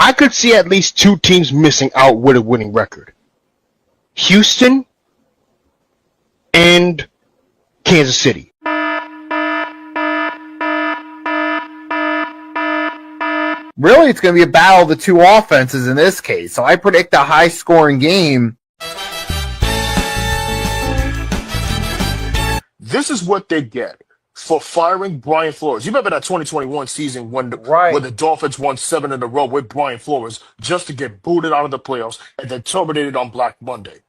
I could see at least two teams missing out with a winning record. Houston and Kansas City. Really, it's going to be a battle of the two offenses in this case. So I predict a high-scoring game. This is what they get for firing Brian Flores. You remember that 2021 season when the Dolphins won 7 in a row with Brian Flores just to get booted out of the playoffs and then terminated on Black Monday.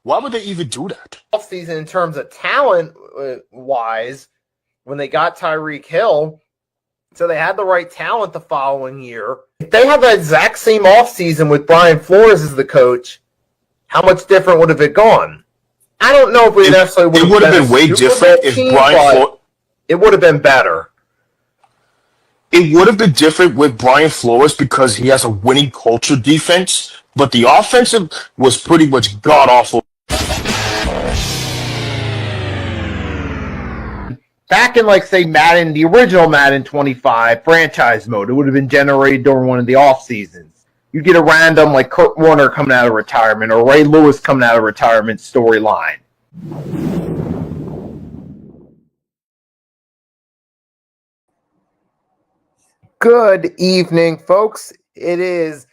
Why would they even do that? Offseason in terms of talent-wise, when they got Tyreek Hill, so they had the right talent the following year. If they had that exact same offseason with Brian Flores as the coach, how much different would have it gone? I don't know if we necessarily would have been way different if Brian Flores. It would have been better. It would have been different with Brian Flores because he has a winning culture defense, but the offensive was pretty much god-awful. Back in, like, say, Madden, the original Madden 25 franchise mode, it would have been generated during one of the off seasons. You get a random, like, Kurt Warner coming out of retirement or Ray Lewis coming out of retirement storyline. Good evening, folks. It is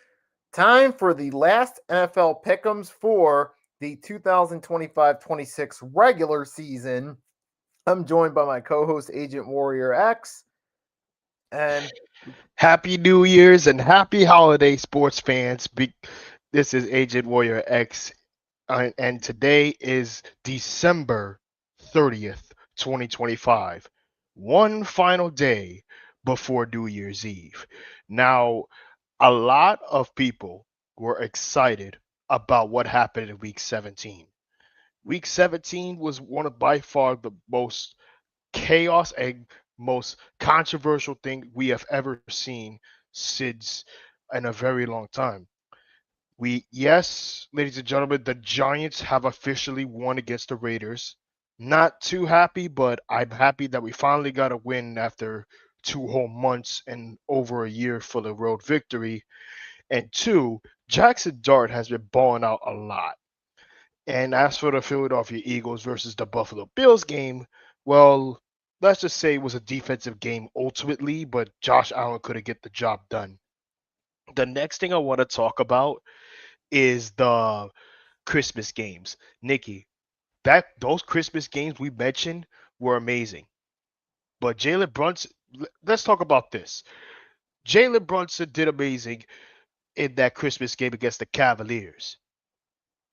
time for the last NFL Pick Ems for the 2025-26 regular season. I'm joined by my co-host, Agent Warrior X. And Happy New Year's and happy holiday, sports fans. This is Agent Warrior X, and today is December 30th, 2025. One final day before New Year's Eve. Now, a lot of people were excited about what happened in Week 17. Week 17 was one of by far the most chaos and most controversial thing we have ever seen since in a very long time. Yes, ladies and gentlemen, the Giants have officially won against the Raiders. Not too happy, but I'm happy that we finally got a win after 2 whole months and over a year for the road victory. And 2, Jackson Dart has been balling out a lot. And as for the Philadelphia Eagles versus the Buffalo Bills game, well, let's just say it was a defensive game ultimately, but Josh Allen couldn't get the job done. The next thing I want to talk about is the Christmas games. Nikki, those Christmas games we mentioned were amazing. But Jalen Brunson, let's talk about this. Jalen Brunson did amazing in that Christmas game against the Cavaliers,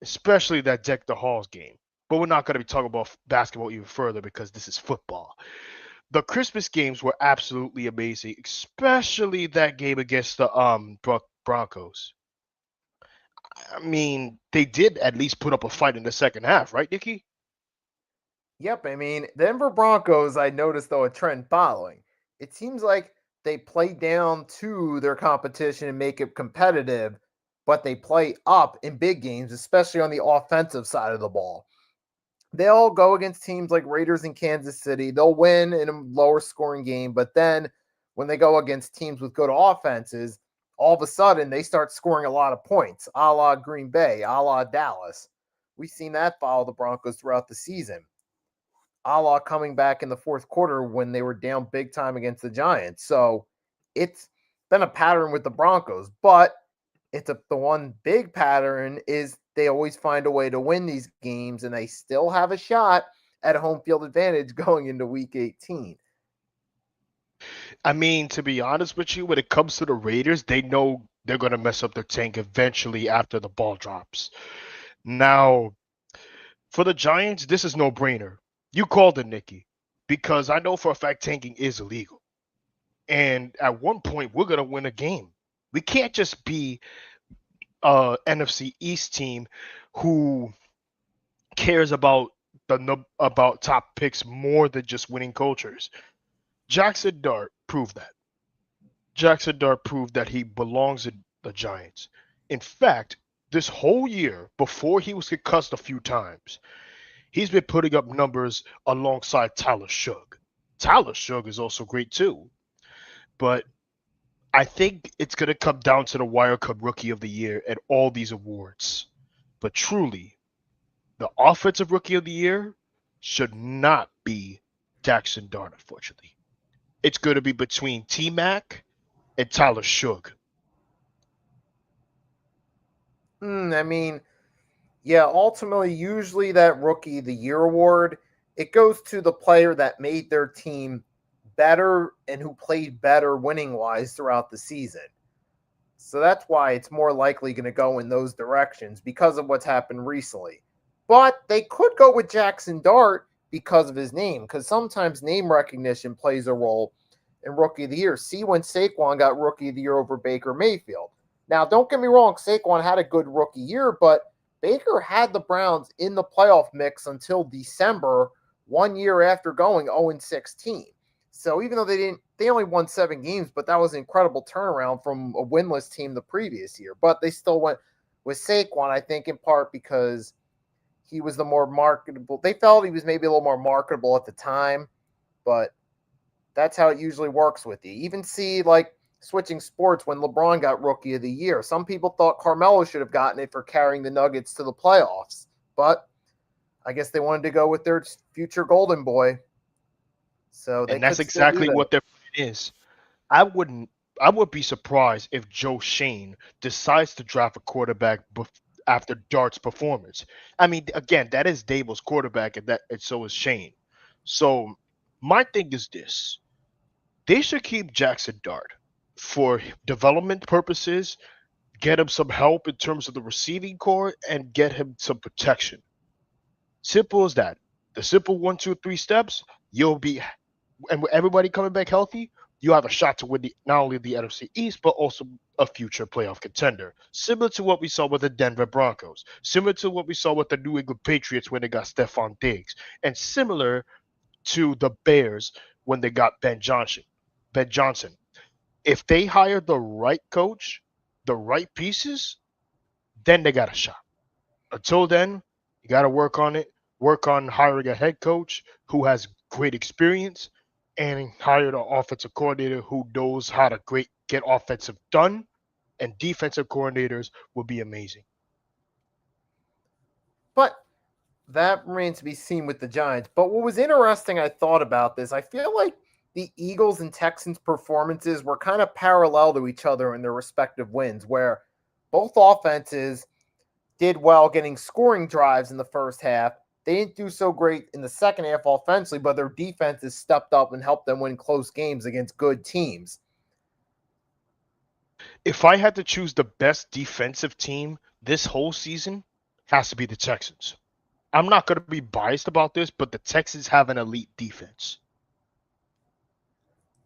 especially that Deck the Halls game. But we're not going to be talking about basketball even further because this is football. The Christmas games were absolutely amazing, especially that game against the Broncos. I mean, they did at least put up a fight in the second half, right, Nikki? Yep, I mean, Denver Broncos, I noticed, though, a trend following. It seems like they play down to their competition and make it competitive, but they play up in big games, especially on the offensive side of the ball. They'll go against teams like Raiders and Kansas City. They'll win in a lower scoring game, but then when they go against teams with good offenses, all of a sudden they start scoring a lot of points, a la Green Bay, a la Dallas. We've seen that follow the Broncos throughout the season, a la coming back in the fourth quarter when they were down big time against the Giants. So it's been a pattern with the Broncos, but the one big pattern is they always find a way to win these games, and they still have a shot at a home field advantage going into Week 18. I mean, to be honest with you, when it comes to the Raiders, they know they're going to mess up their tank eventually after the ball drops. Now, for the Giants, this is no-brainer. You called it, Nikki, because I know for a fact tanking is illegal. And at one point, we're going to win a game. We can't just be an NFC East team who cares about top picks more than just winning cultures. Jackson Dart proved that. Jackson Dart proved that he belongs in the Giants. In fact, this whole year, before he was concussed a few times, he's been putting up numbers alongside Tyler Shugg. Tyler Shugg is also great too. But I think it's going to come down to the wild card rookie of the year and all these awards. But truly, the offensive rookie of the year should not be Jackson Dart, unfortunately. It's going to be between T Mac and Tyler Shug. I mean, yeah, ultimately, usually that rookie of the year award, it goes to the player that made their team better and who played better winning wise throughout the season. So that's why it's more likely going to go in those directions because of what's happened recently. But they could go with Jackson Dart because of his name, because sometimes name recognition plays a role in Rookie of the Year. See when Saquon got Rookie of the Year over Baker Mayfield. Now, don't get me wrong, Saquon had a good rookie year, but Baker had the Browns in the playoff mix until December, 1 year after going 0-16. So even though they only won 7 games, but that was an incredible turnaround from a winless team the previous year. But they still went with Saquon, I think, in part because he was the more marketable. They felt he was maybe a little more marketable at the time, but that's how it usually works with you. Even see, like, switching sports when LeBron got Rookie of the Year. Some people thought Carmelo should have gotten it for carrying the Nuggets to the playoffs, but I guess they wanted to go with their future Golden Boy. So they And that's could still do exactly that. what their plan is. I wouldn't. I would be surprised if Joe Shane decides to draft a quarterback after Dart's performance. I mean, again, that is Dable's quarterback, and so is Shane. So my thing is this: they should keep Jackson Dart for development purposes, get him some help in terms of the receiving core, and get him some protection. Simple as that. The simple 1, 2, 3 steps. You'll be and with everybody coming back healthy, you have a shot to win not only the NFC East, but also a future playoff contender. Similar to what we saw with the Denver Broncos, similar to what we saw with the New England Patriots when they got Stephon Diggs, and similar to the Bears when they got Ben Johnson. Ben Johnson. If they hire the right coach, the right pieces, then they got a shot. Until then, you got to work on it. Work on hiring a head coach who has great experience, and hire an offensive coordinator who knows how to get offensive done. And defensive coordinators will be amazing. But that remains to be seen with the Giants. But what was interesting, I thought about this, I feel like the Eagles and Texans performances were kind of parallel to each other in their respective wins, where both offenses did well getting scoring drives in the first half. They didn't do so great in the second half offensively, but their defenses stepped up and helped them win close games against good teams. If I had to choose the best defensive team this whole season, has to be the Texans. I'm not going to be biased about this, but the Texans have an elite defense.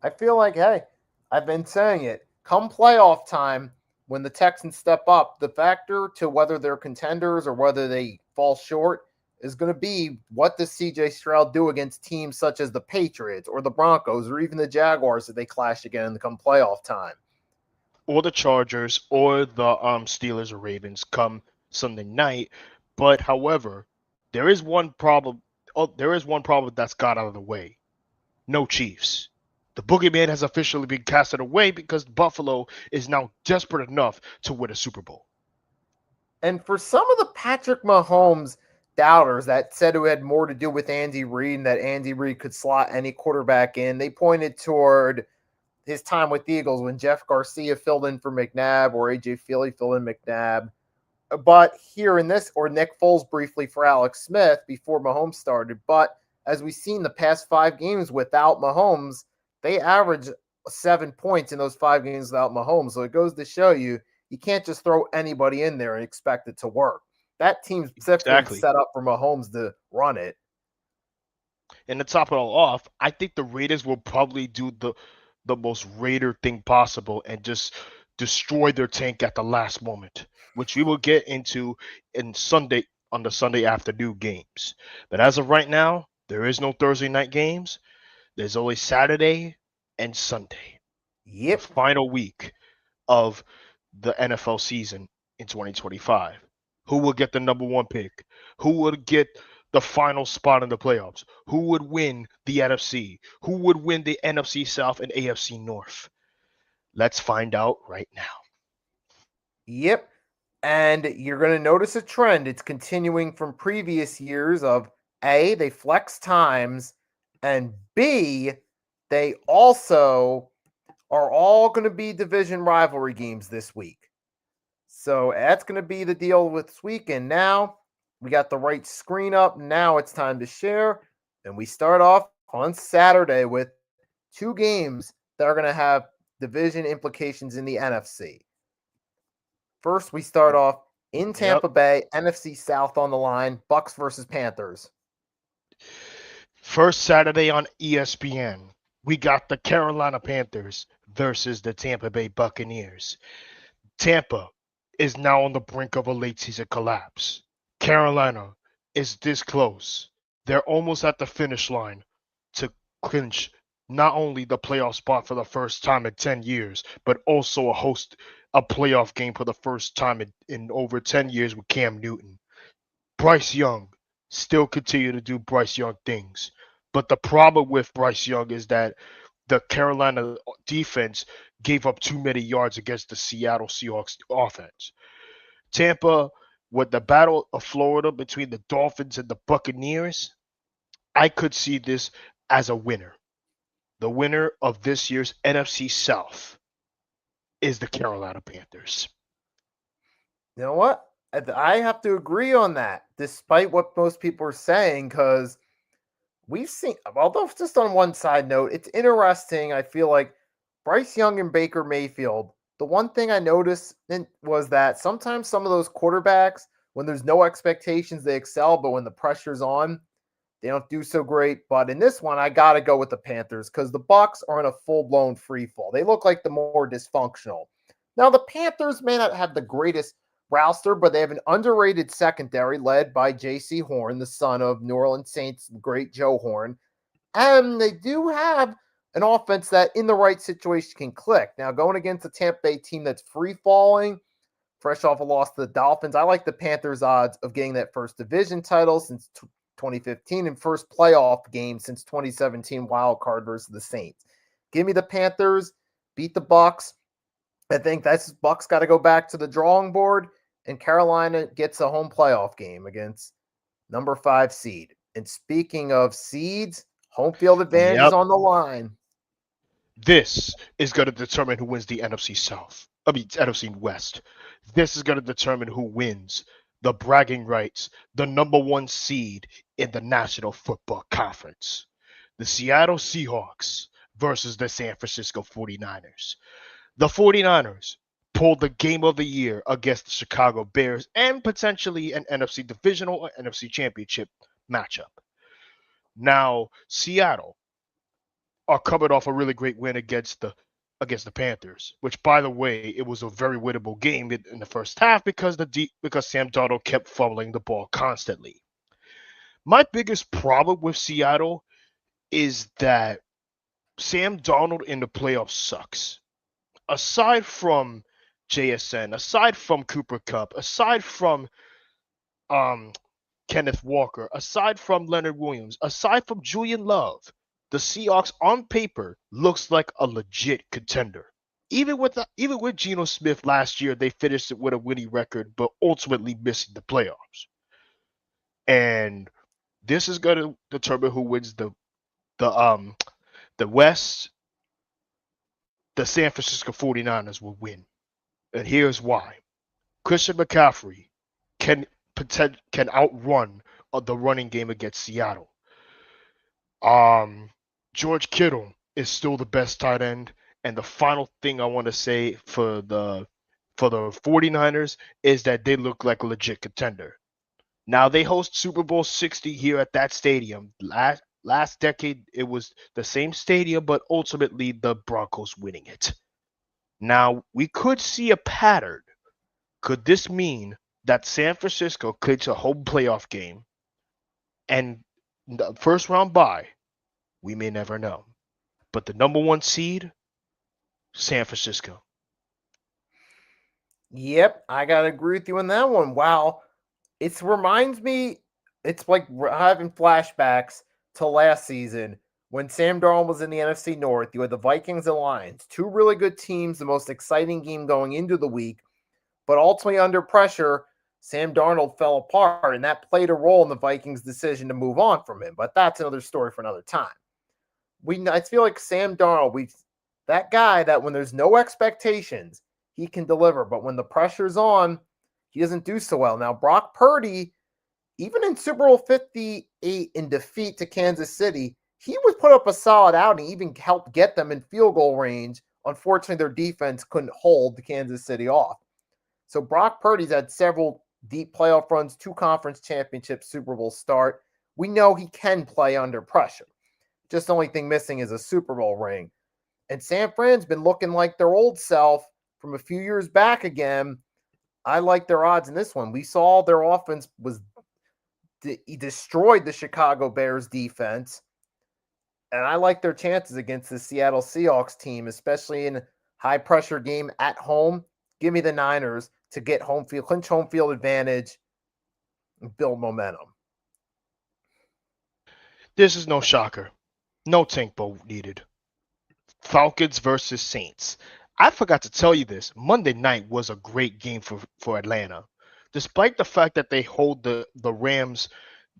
I feel like, hey, I've been saying it. Come playoff time, when the Texans step up, the factor to whether they're contenders or whether they fall short is going to be what does CJ Stroud do against teams such as the Patriots or the Broncos or even the Jaguars if they clash again in the come playoff time. Or the Chargers or the Steelers or Ravens come Sunday night. But however, there is one problem. Oh, there is one problem that's got out of the way. No Chiefs. The boogeyman has officially been casted away because Buffalo is now desperate enough to win a Super Bowl. And for some of the Patrick Mahomes doubters that said it had more to do with Andy Reid and that Andy Reid could slot any quarterback in, they pointed toward his time with the Eagles when Jeff Garcia filled in for McNabb or AJ Feely filled in McNabb. But here in this, or Nick Foles briefly for Alex Smith before Mahomes started. But as we've seen the past 5 games without Mahomes, they average 7 points in those 5 games without Mahomes. So it goes to show you can't just throw anybody in there and expect it to work. That team's specifically Exactly. set up for Mahomes to run it. And to top it all off, I think the Raiders will probably do the most Raider thing possible and just destroy their tank at the last moment, which we will get into in Sunday on the Sunday afternoon games. But as of right now, there is no Thursday night games. There's only Saturday and Sunday, the Yep. final week of the NFL season in 2025. Who will get the number one pick? Who would get the final spot in the playoffs? Who would win the NFC? Who would win the NFC South and AFC North? Let's find out right now. Yep. And you're going to notice a trend. It's continuing from previous years of A, they flex times, and B, they also are all going to be division rivalry games this week. So that's going to be the deal with this week. And now we got the right screen up. Now it's time to share. And we start off on Saturday with two games that are going to have division implications in the NFC. First, we start off in Yep. Tampa Bay, NFC South on the line, Bucks versus Panthers. First Saturday on ESPN, we got the Carolina Panthers versus the Tampa Bay Buccaneers. Tampa is now on the brink of a late season collapse. Carolina is this close. They're almost at the finish line to clinch not only the playoff spot for the first time in 10 years, but also host a playoff game for the first time in over 10 years with Cam Newton. Bryce Young still continue to do Bryce Young things. But the problem with Bryce Young is that the Carolina defense gave up too many yards against the Seattle Seahawks offense. Tampa, with the battle of Florida between the Dolphins and the Buccaneers, I could see this as a winner. The winner of this year's NFC South is the Carolina Panthers. You know what? I have to agree on that, despite what most people are saying, because we've seen, although just on one side note, it's interesting. I feel like Bryce Young and Baker Mayfield, the one thing I noticed was that sometimes some of those quarterbacks, when there's no expectations, they excel, but when the pressure's on, they don't do so great. But in this one, I got to go with the Panthers because the Bucks are in a full-blown free fall. They look like the more dysfunctional. Now, the Panthers may not have the greatest roster, but they have an underrated secondary led by J.C. Horn, the son of New Orleans Saints great Joe Horn. And they do have an offense that in the right situation can click. Now, going against a Tampa Bay team that's free falling, fresh off a loss to the Dolphins, I like the Panthers' odds of getting that first division title since 2015 and first playoff game since 2017 wild card versus the Saints. Give me the Panthers, beat the Bucks. I think that's Bucks got to go back to the drawing board, and Carolina gets a home playoff game against number 5 seed. And speaking of seeds, home field advantage is Yep. on the line. This is going to determine who wins the NFC South. I mean, NFC West. This is going to determine who wins the bragging rights, the number one seed in the National Football Conference. The Seattle Seahawks versus the San Francisco 49ers. The 49ers pulled the game of the year against the Chicago Bears and potentially an NFC divisional or NFC championship matchup. Now, Seattle are coming off a really great win against the Panthers, which by the way, it was a very winnable game in the first half because Sam Darnold kept fumbling the ball constantly. My biggest problem with Seattle is that Sam Darnold in the playoffs sucks. Aside from JSN, aside from Cooper Cup, aside from um Kenneth Walker, aside from Leonard Williams, aside from Julian Love, the Seahawks on paper looks like a legit contender. Even with Geno Smith last year, they finished it with a winning record, but ultimately missing the playoffs. And this is going to determine who wins the um the West. The San Francisco 49ers will win. And here's why. Christian McCaffrey can can outrun the running game against Seattle. Um, George Kittle is still the best tight end. And the final thing I want to say for the 49ers is that they look like a legit contender. Now they host Super Bowl 60 here at that stadium. Last decade it was the same stadium, but ultimately the Broncos winning it. Now we could see a pattern. Could this mean that San Francisco clinch a home playoff game and the first round bye? We may never know. But the number one seed, San Francisco. Yep, I got to agree with you on that one. Wow. It reminds me, it's like having flashbacks to last season when Sam Darnold was in the NFC North, you had the Vikings and Lions, two really good teams, the most exciting game going into the week. But ultimately, under pressure, Sam Darnold fell apart, and that played a role in the Vikings' decision to move on from him. But that's another story for another time. I feel like Sam Darnold, that guy that when there's no expectations, he can deliver. But when the pressure's on, he doesn't do so well. Now, Brock Purdy, even in Super Bowl 58 in defeat to Kansas City, he was put up a solid outing, even helped get them in field goal range. Unfortunately, their defense couldn't hold the Kansas City off. So Brock Purdy's had several deep playoff runs, 2 conference championships, Super Bowl start. We know he can play under pressure. Just the only thing missing is a Super Bowl ring. And San Fran's been looking like their old self from a few years back again. I like their odds in this one. We saw their offense he destroyed the Chicago Bears defense. And I like their chances against the Seattle Seahawks team, especially in high pressure game at home. Give me the Niners to get home field, clinch home field advantage, and build momentum. This is no shocker. No tank boat needed. Falcons versus Saints. I forgot to tell you this. Monday night was a great game for Atlanta. Despite the fact that they hold the Rams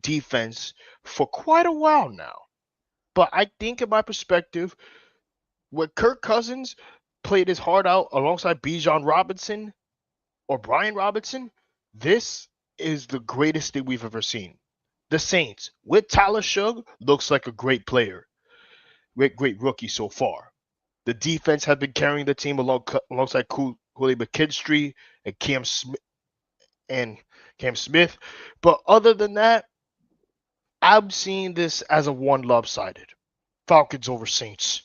defense for quite a while now. But I think in my perspective, when Kirk Cousins played his heart out alongside Bijan Robinson or Brian Robinson, this is the greatest thing we've ever seen. The Saints, with Tyler Shugg, looks like a great player. Great rookie so far. The defense has been carrying the team alongside Kool McKinstry and Cam Smith. But other than that, I'm seeing this as a one lopsided. Falcons over Saints.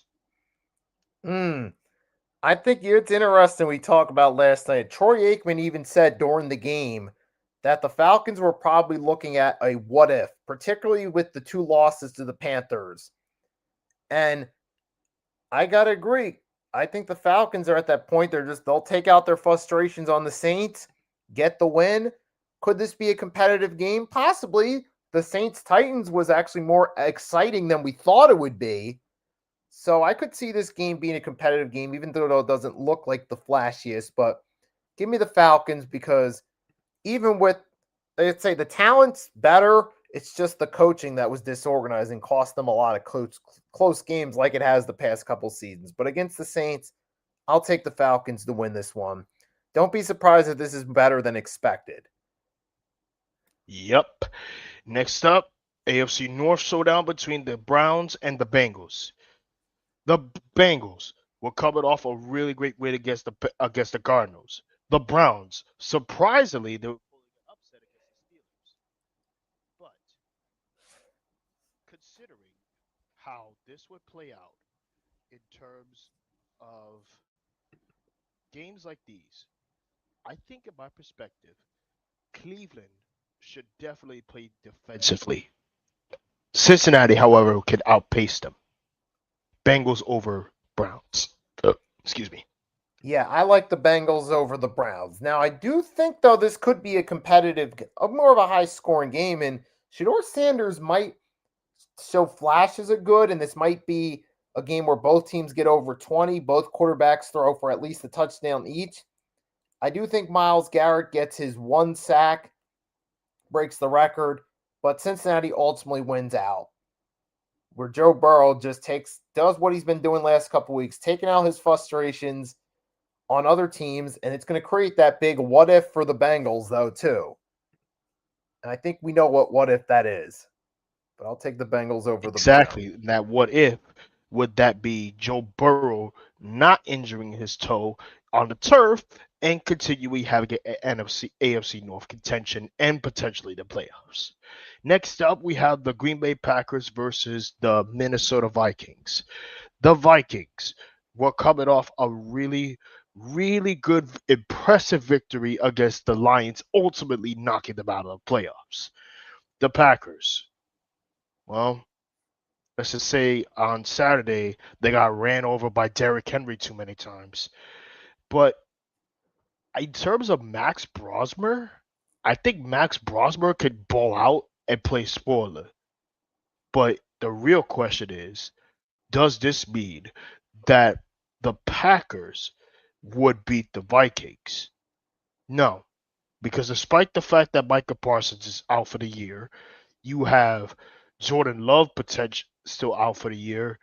I think it's interesting we talked about last night. Troy Aikman even said during the game that the Falcons were probably looking at a what if, particularly with the 2 losses to the Panthers. And I got to agree. I think the Falcons are at that point. They'll take out their frustrations on the Saints, get the win. Could this be a competitive game? Possibly. The Saints Titans was actually more exciting than we thought it would be. So I could see this game being a competitive game, even though it doesn't look like the flashiest. But give me the Falcons because even with, let's say, the talent's better, it's just the coaching that was disorganized and cost them a lot of close games like it has the past couple seasons. But against the Saints, I'll take the Falcons to win this one. Don't be surprised if this is better than expected. Yep. Next up, AFC North showdown between the Browns and the Bengals. The Bengals were coming off a really great win against the Cardinals. The Browns, surprisingly, they were pulling an upset against the Steelers. But considering how this would play out in terms of games like these, I think in my perspective, Cleveland should definitely play defensively. Cincinnati, however, could outpace them. Bengals over Browns. Excuse me. Yeah, I like the Bengals over the Browns. Now, I do think, though, this could be a competitive, more of a high-scoring game, and Shedeur Sanders might show flashes of good, and this might be a game where both teams get over 20, both quarterbacks throw for at least a touchdown each. I do think Myles Garrett gets his 1 sack, breaks the record, but Cincinnati ultimately wins out. Where Joe Burrow just does what he's been doing last couple weeks, taking out his frustrations on other teams, and it's going to create that big what if for the Bengals, though, too. And I think we know what if that is. But I'll take the Bengals over the Browns. Exactly. That what if would that be Joe Burrow not injuring his toe on the turf and continuing having an AFC North contention and potentially the playoffs. Next up, we have the Green Bay Packers versus the Minnesota Vikings. The Vikings were coming off a really, really good, impressive victory against the Lions, ultimately knocking them out of the playoffs. The Packers, well, let's just say on Saturday they got ran over by Derrick Henry too many times. But in terms of Max Brosmer, I think Max Brosmer could ball out and play spoiler. But the real question is, Does this mean that the Packers would beat the Vikings? No, because despite the fact that Micah Parsons is out for the year, you have Jordan Love potential still out for the year,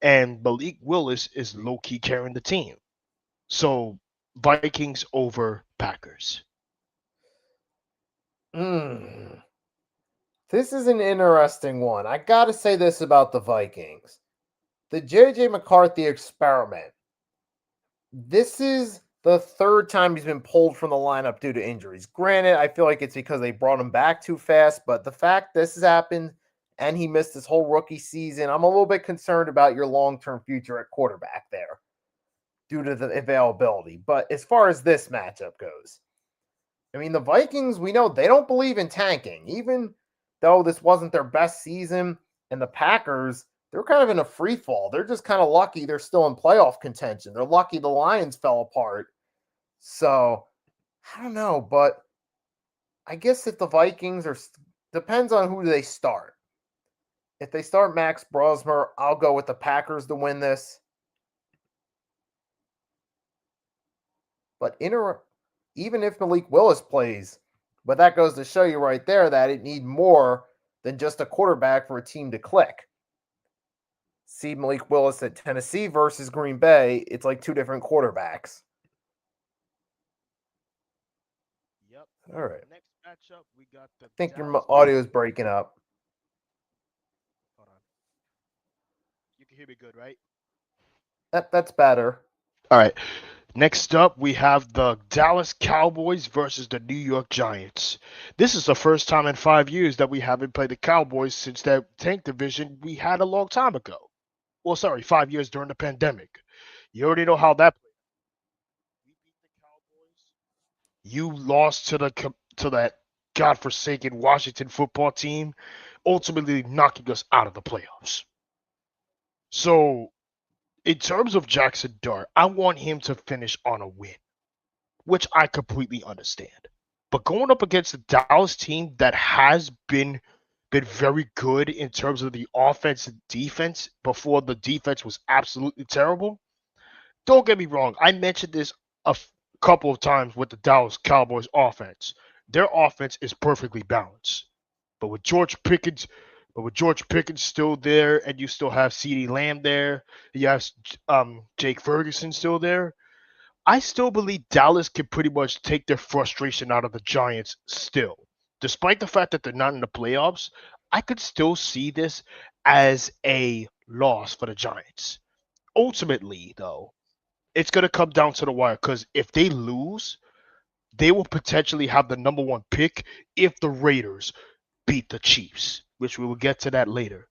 and Malik Willis is low key carrying the team. So Vikings over Packers. Mm. This is an interesting one. I got to say this about the Vikings. The JJ McCarthy experiment. This is the third time he's been pulled from the lineup due to injuries. Granted, I feel like it's because they brought him back too fast, but the fact this has happened and he missed his whole rookie season, I'm a little bit concerned about your long-term future at quarterback there due to the availability. But as far as this matchup goes, I mean, the Vikings, we know they don't believe in tanking, even though this wasn't their best season. And the Packers, they're kind of in a free fall. They're just kind of lucky they're still in playoff contention. They're lucky the Lions fell apart. So I don't know, but I guess if the Vikings are, depends on who they start. If they start Max Brosmer, I'll go with the Packers to win this. But even if Malik Willis plays, but that goes to show you right there that it need more than just a quarterback for a team to click. See Malik Willis at Tennessee versus Green Bay, it's like two different quarterbacks. Yep. All right. Next matchup, we got the I think Dallas. your audio is breaking up. Hold on. You can hear me good, right? That's better. All right. Next up, we have the Dallas Cowboys versus the New York Giants. This is the first time in 5 years that we haven't played the Cowboys since that tank division we had a long time ago. Well, sorry, 5 years during the pandemic. You already know how that played. We beat the Cowboys. You lost to that godforsaken Washington football team, ultimately knocking us out of the playoffs. So, in terms of Jackson Dart, I want him to finish on a win, which I completely understand. But going up against the Dallas team that has been very good in terms of the offense and defense before the defense was absolutely terrible. Don't get me wrong, I mentioned this couple of times with the Dallas Cowboys offense. Their offense is perfectly balanced. But with George Pickens, still there, and you still have CeeDee Lamb there, you have Jake Ferguson still there. I still believe Dallas can pretty much take their frustration out of the Giants still. Despite the fact that they're not in the playoffs, I could still see this as a loss for the Giants. Ultimately, though, it's going to come down to the wire because if they lose, they will potentially have the number one pick if the Raiders beat the Chiefs, which we will get to that later.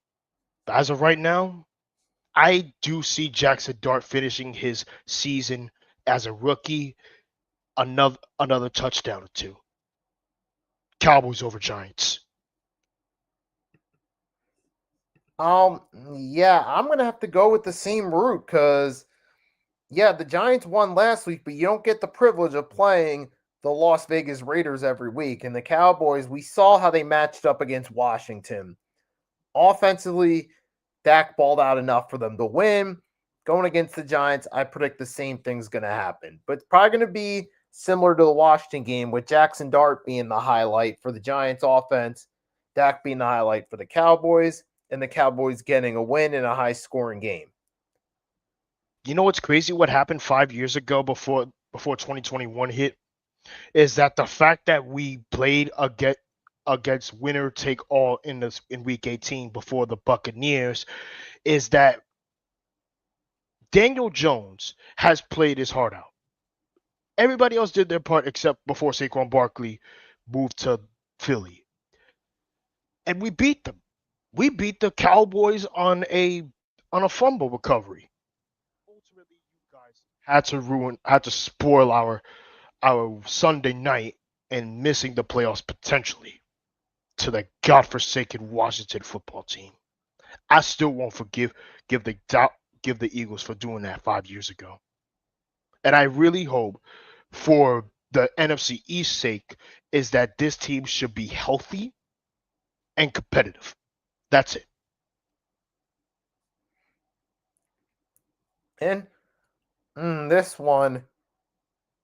But as of right now, I do see Jackson Dart finishing his season as a rookie another touchdown or two. Cowboys over Giants. Um, yeah, I'm gonna have to go with the same route because yeah, the Giants won last week, but you don't get the privilege of playing the Las Vegas Raiders every week. And the Cowboys, we saw how they matched up against Washington. Offensively, Dak balled out enough for them to win. Going against the Giants, I predict the same thing's going to happen. But it's probably going to be similar to the Washington game with Jackson Dart being the highlight for the Giants offense, Dak being the highlight for the Cowboys, and the Cowboys getting a win in a high scoring game. You know what's crazy? What happened 5 years ago before 2021 hit is that the fact that we played against winner take all in week 18 before the Buccaneers is that Daniel Jones has played his heart out. Everybody else did their part except before Saquon Barkley moved to Philly. And we beat them. We beat the Cowboys on a fumble recovery. Ultimately, you guys had to spoil our Sunday night and missing the playoffs potentially to the godforsaken Washington football team. I still won't give the give the Eagles for doing that 5 years ago. And I really hope for the NFC East sake is that this team should be healthy and competitive. That's it. And this one,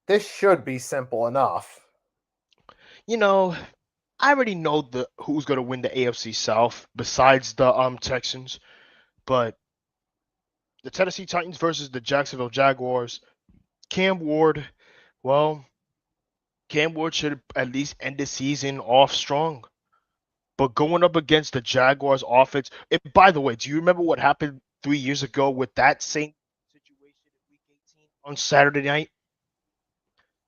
this should be simple enough. You know, I already know who's gonna win the AFC South besides the Texans, but the Tennessee Titans versus the Jacksonville Jaguars. Cam Ward, well, Cam Ward should at least end the season off strong. But going up against the Jaguars offense, and by the way, do you remember what happened 3 years ago with that same situation in Week 18 on Saturday night?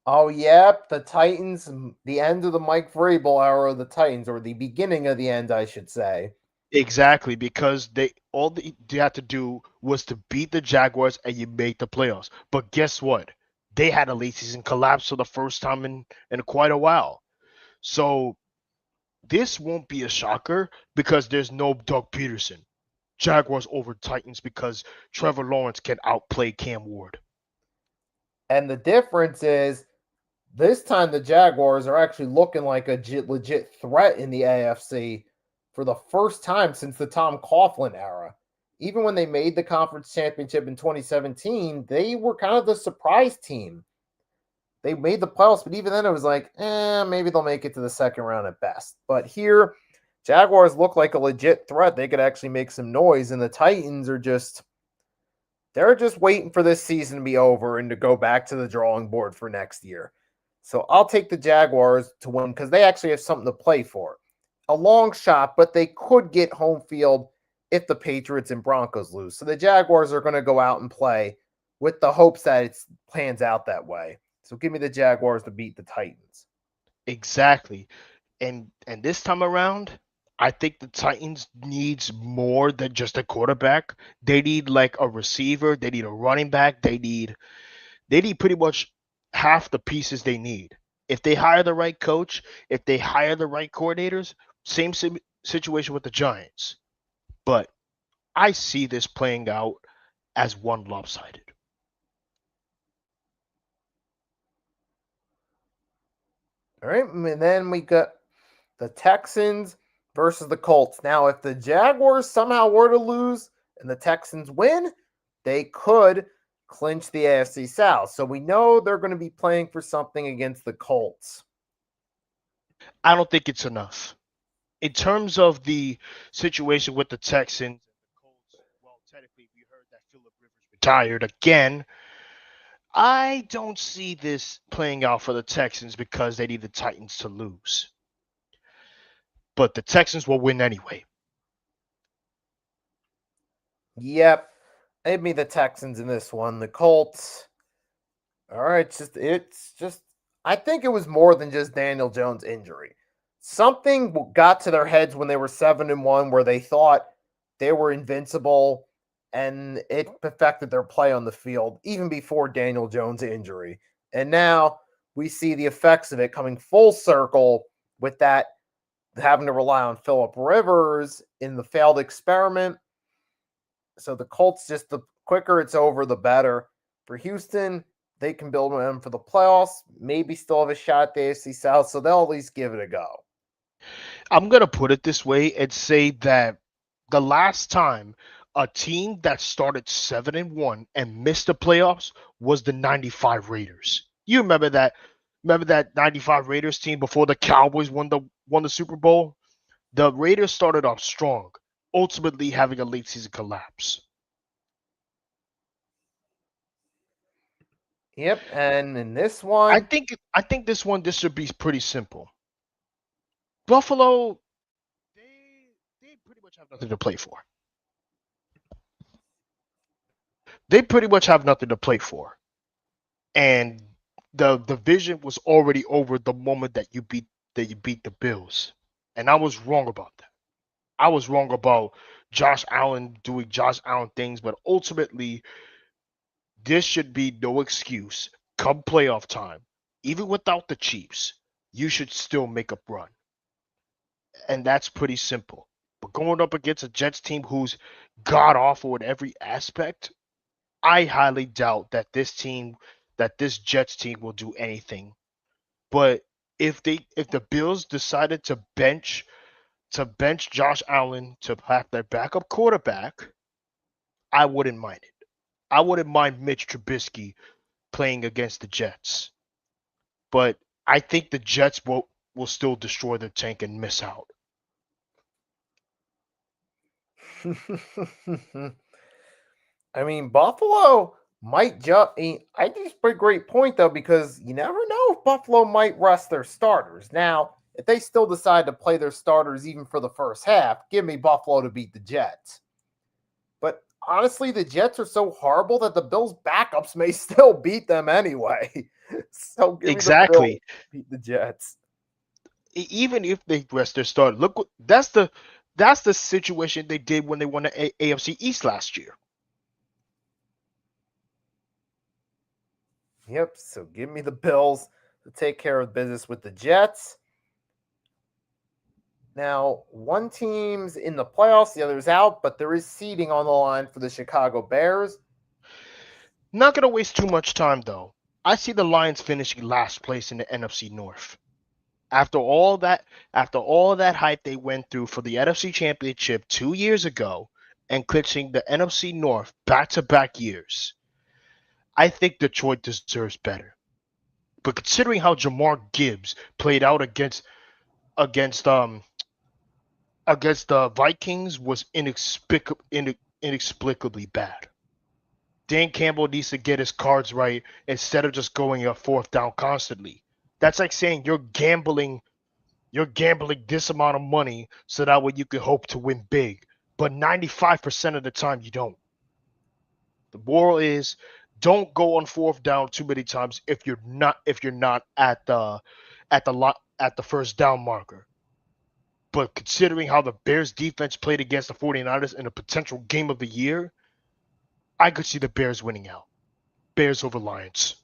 Oh, yep, the Titans, the end of the Mike Vrabel era of the Titans, or the beginning of the end, I should say. Exactly, because they had to do was to beat the Jaguars and you made the playoffs. But guess what? They had a late season collapse for the first time in quite a while. So this won't be a shocker because there's no Doug Peterson. Jaguars over Titans because Trevor Lawrence can outplay Cam Ward. And the difference is this time the Jaguars are actually looking like a legit threat in the AFC for the first time since the Tom Coughlin era. Even when they made the conference championship in 2017, they were kind of the surprise team. They made the playoffs, but even then it was like, maybe they'll make it to the second round at best. But here, Jaguars look like a legit threat. They could actually make some noise, and the Titans are they're just waiting for this season to be over and to go back to the drawing board for next year. So I'll take the Jaguars to win because they actually have something to play for. A long shot, but they could get home field if the Patriots and Broncos lose. So the Jaguars are going to go out and play with the hopes that it plans out that way. So give me the Jaguars to beat the Titans. Exactly. And this time around, I think the Titans needs more than just a quarterback. They need like a receiver, they need a running back, they need pretty much half the pieces they need. If they hire the right coach, if they hire the right coordinators, same situation with the Giants. But I see this playing out as one lopsided. All right. And then we got the Texans versus the Colts. Now, if the Jaguars somehow were to lose and the Texans win, they could clinch the AFC South. So we know they're going to be playing for something against the Colts. I don't think it's enough. In terms of the situation with the Texans and the Colts, well, technically we heard that Philip Rivers retired again. I don't see this playing out for the Texans because they need the Titans to lose. But the Texans will win anyway. Yep. Give me the Texans in this one. The Colts. All right, it's just I think it was more than just Daniel Jones' injury. Something got to their heads when they were 7-1 where they thought they were invincible and it affected their play on the field even before Daniel Jones' injury. And now we see the effects of it coming full circle with that having to rely on Philip Rivers in the failed experiment. So the Colts, just the quicker it's over, the better. For Houston, they can build momentum for the playoffs, maybe still have a shot at the AFC South, so they'll at least give it a go. I'm going to put it this way and say that the last time a team that started 7-1 and missed the playoffs was the 95 Raiders. You remember that? Remember that 95 Raiders team before the Cowboys won the Super Bowl? The Raiders started off strong, ultimately having a late season collapse. Yep, and in this I one, think I think this should be pretty simple. Buffalo, they pretty much have nothing to play for. They pretty much have nothing to play for. And the division was already over the moment that you beat the Bills. And I was wrong about that. I was wrong about Josh Allen doing Josh Allen things, but ultimately this should be no excuse. Come playoff time, even without the Chiefs, you should still make a run. And that's pretty simple. But going up against a Jets team who's god awful in every aspect, I highly doubt that this Jets team will do anything. But if the Bills decided to bench Josh Allen to have their backup quarterback, I wouldn't mind it. I wouldn't mind Mitch Trubisky playing against the Jets, but I think the Jets will still destroy the tank and miss out. I mean, Buffalo might just. I think it's a pretty great point though, because you never know if Buffalo might rest their starters. Now, if they still decide to play their starters even for the first half, give me Buffalo to beat the Jets. But honestly, the Jets are so horrible that the Bills' backups may still beat them anyway. So give me the Bills Exactly. to beat the Jets. Even if they rest their starter, look what that's the situation they did when they won the AFC East last year. Yep. So give me the Bills to take care of business with the Jets. Now, one team's in the playoffs, the other's out, but there is seeding on the line for the Chicago Bears. Not gonna waste too much time though. I see the Lions finishing last place in the NFC North. After all that, after all that hype they went through for the NFC Championship 2 years ago and clinching the NFC North back-to-back years, I think Detroit deserves better. But considering how Jamar Gibbs played out against um against the Vikings was inexplicably bad. Dan Campbell needs to get his cards right instead of just going a fourth down constantly. That's like saying you're gambling this amount of money so that way you can hope to win big. But 95% of the time you don't. The moral is don't go on fourth down too many times if you're not at the first down marker. But considering how the Bears defense played against the 49ers in a potential game of the year, I could see the Bears winning out. Bears over Lions.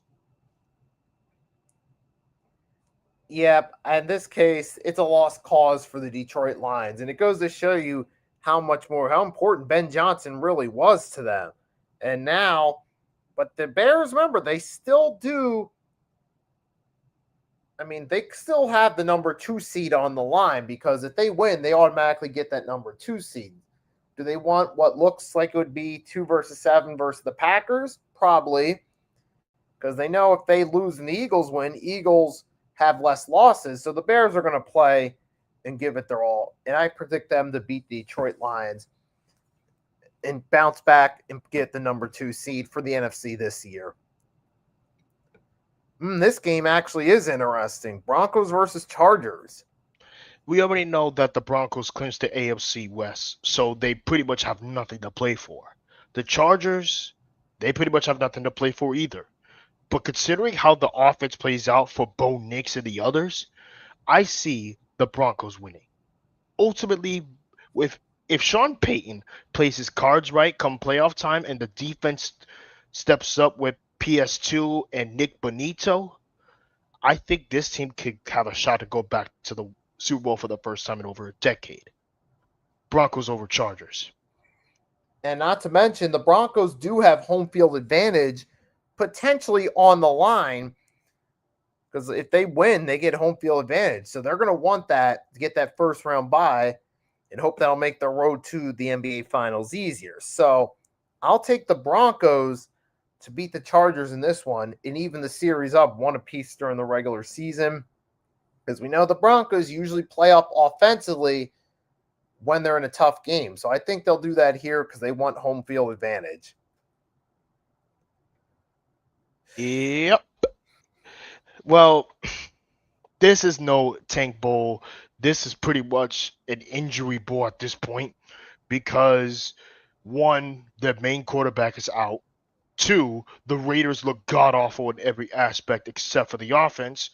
Yep. In this case, it's a lost cause for the Detroit Lions. And it goes to show you how important Ben Johnson really was to them. And now, but the Bears, remember, they still do. I mean, they still have the number 2 seed on the line, because if they win, they automatically get that number 2 seed. Do they want what looks like it would be 2 versus 7 versus the Packers? Probably, because they know if they lose and the Eagles win, Eagles have less losses. So the Bears are going to play and give it their all. And I predict them to beat the Detroit Lions and bounce back and get the number 2 seed for the NFC this year. This game actually is interesting. Broncos versus Chargers. We already know that the Broncos clinched the AFC West, so they pretty much have nothing to play for. The Chargers, they pretty much have nothing to play for either. But considering how the offense plays out for Bo Nix and the others, I see the Broncos winning. Ultimately, with if Sean Payton plays his cards right come playoff time and the defense steps up with PS2 and Nick Bonito, I think this team could have a shot to go back to the Super Bowl for the first time in over a decade. Broncos over Chargers. And not to mention, the Broncos do have home field advantage potentially on the line, because if they win, they get home field advantage. So they're going to want that to get that first round bye and hope that'll make the road to the NBA Finals easier. So I'll take the Broncos to beat the Chargers in this one and even the series up one apiece during the regular season, because we know the Broncos usually play up offensively when they're in a tough game. So I think they'll do that here because they want home field advantage. Yep. Well, this is no Tank Bowl. This is pretty much an injury bowl at this point because one, the main quarterback is out. Two, the Raiders look god awful in every aspect except for the offense.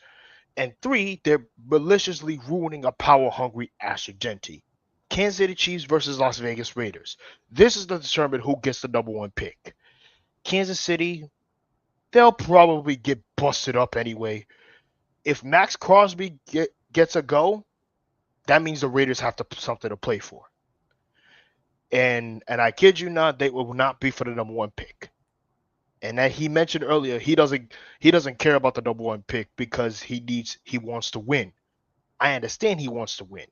And three, they're maliciously ruining a power hungry Asher Genty. Kansas City Chiefs versus Las Vegas Raiders. This is to determine who gets the number one pick. Kansas City, they'll probably get busted up anyway. If Max Crosby gets a go, that means the Raiders have something to play for. And I kid you not, they will not be for the number one pick. And that he mentioned earlier, he doesn't care about the number one pick because he wants to win. I understand he wants to win.